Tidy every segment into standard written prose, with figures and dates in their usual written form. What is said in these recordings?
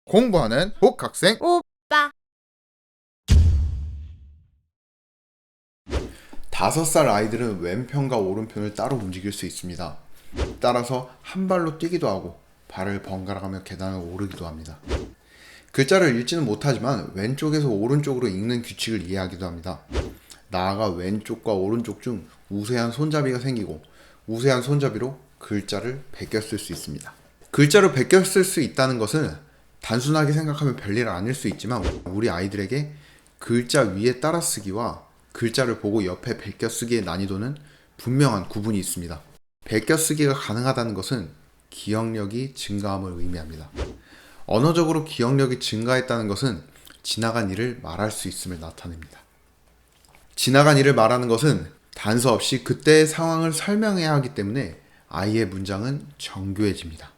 공부하는 복학생 오빠. 5살 아이들은 왼편과 오른편을 따로 움직일 수 있습니다. 따라서 한 발로 뛰기도 하고 발을 번갈아가며 계단을 오르기도 합니다. 글자를 읽지는 못하지만 왼쪽에서 오른쪽으로 읽는 규칙을 이해하기도 합니다. 나아가 왼쪽과 오른쪽 중 우세한 손잡이가 생기고 우세한 손잡이로 글자를 베껴 쓸 수 있습니다. 글자를 베껴 쓸 수 있다는 것은 단순하게 생각하면 별일 아닐 수 있지만 우리 아이들에게 글자 위에 따라쓰기와 글자를 보고 옆에 베껴쓰기의 난이도는 분명한 구분이 있습니다. 베껴쓰기가 가능하다는 것은 기억력이 증가함을 의미합니다. 언어적으로 기억력이 증가했다는 것은 지나간 일을 말할 수 있음을 나타냅니다. 지나간 일을 말하는 것은 단서 없이 그때의 상황을 설명해야 하기 때문에 아이의 문장은 정교해집니다.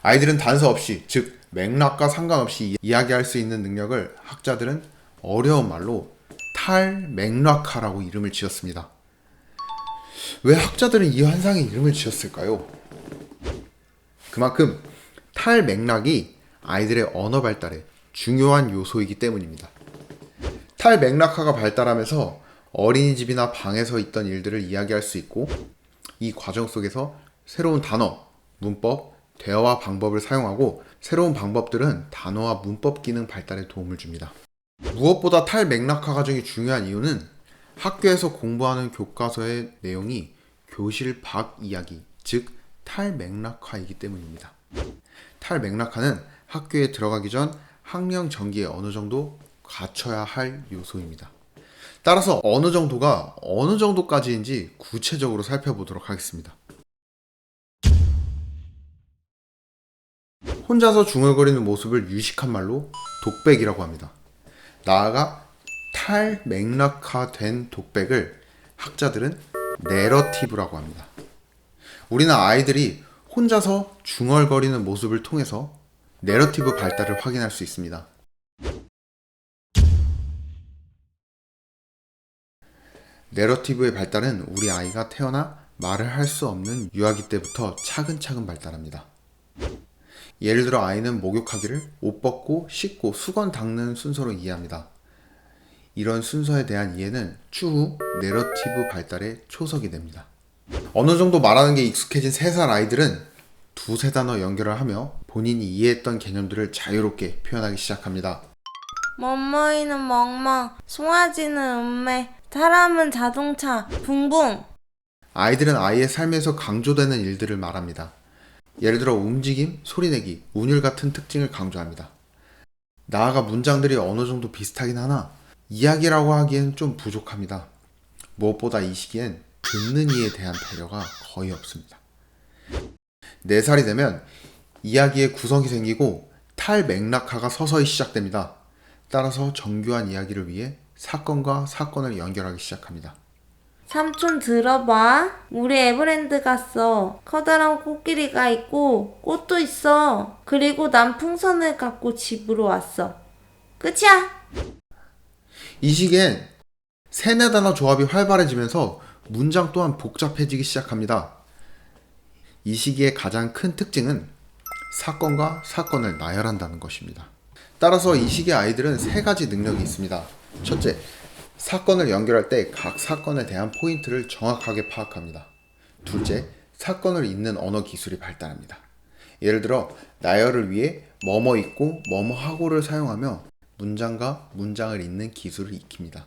아이들은 단서 없이, 즉 맥락과 상관없이 이야기할 수 있는 능력을 학자들은 어려운 말로 탈맥락화라고 이름을 지었습니다. 왜 학자들은 이 현상에 이름을 지었을까요? 그만큼 탈맥락이 아이들의 언어 발달에 중요한 요소이기 때문입니다. 탈맥락화가 발달하면서 어린이집이나 방에서 있던 일들을 이야기할 수 있고 이 과정 속에서 새로운 단어, 문법, 대화 방법을 사용하고 새로운 방법들은 단어와 문법 기능 발달에 도움을 줍니다. 무엇보다 탈맥락화 과정이 중요한 이유는 학교에서 공부하는 교과서의 내용이 교실 밖 이야기, 즉 탈맥락화이기 때문입니다. 탈맥락화는 학교에 들어가기 전 학령 전기에 어느 정도 갖춰야 할 요소입니다. 따라서 어느 정도가 어느 정도까지인지 구체적으로 살펴보도록 하겠습니다. 혼자서 중얼거리는 모습을 유식한 말로 독백이라고 합니다. 나아가 탈맥락화된 독백을 학자들은 내러티브라고 합니다. 우리는 아이들이 혼자서 중얼거리는 모습을 통해서 내러티브 발달을 확인할 수 있습니다. 내러티브의 발달은 우리 아이가 태어나 말을 할 수 없는 유아기 때부터 차근차근 발달합니다. 예를 들어 아이는 목욕하기를 옷 벗고 씻고 수건 닦는 순서로 이해합니다. 이런 순서에 대한 이해는 추후 내러티브 발달의 초석이 됩니다. 어느 정도 말하는 게 익숙해진 3살 아이들은 두세 단어 연결을 하며 본인이 이해했던 개념들을 자유롭게 표현하기 시작합니다. 멍멍이는 멍멍, 송아지는 음매, 사람은 자동차, 붕붕. 아이들은 아이의 삶에서 강조되는 일들을 말합니다. 예를 들어 움직임, 소리내기, 운율 같은 특징을 강조합니다. 나아가 문장들이 어느 정도 비슷하긴 하나 이야기라고 하기엔 좀 부족합니다. 무엇보다 이 시기엔 듣는 이에 대한 배려가 거의 없습니다. 4살이 되면 이야기의 구성이 생기고 탈맥락화가 서서히 시작됩니다. 따라서 정교한 이야기를 위해 사건과 사건을 연결하기 시작합니다. 삼촌 들어봐. 우리 에버랜드 갔어. 커다란 코끼리가 있고 꽃도 있어. 그리고 난 풍선을 갖고 집으로 왔어. 끝이야. 이 시기엔 3-4단어 조합이 활발해지면서 문장 또한 복잡해지기 시작합니다. 이 시기의 가장 큰 특징은 사건과 사건을 나열한다는 것입니다. 따라서 이 시기의 아이들은 3가지 능력이 있습니다. 첫째, 사건을 연결할 때 각 사건에 대한 포인트를 정확하게 파악합니다. 둘째, 사건을 잇는 언어 기술이 발달합니다. 예를 들어 나열을 위해 뭐뭐 있고 뭐뭐 하고를 사용하며 문장과 문장을 잇는 기술을 익힙니다.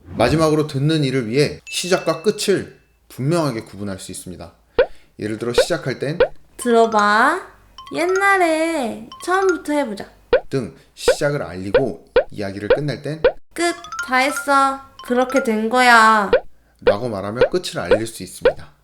마지막으로 듣는 이를 위해 시작과 끝을 분명하게 구분할 수 있습니다. 예를 들어 시작할 땐 들어봐. 옛날에 처음부터 해보자. 등 시작을 알리고 이야기를 끝낼 땐 끝. 다 했어. 그렇게 된 거야. 라고 말하며 끝을 알릴 수 있습니다.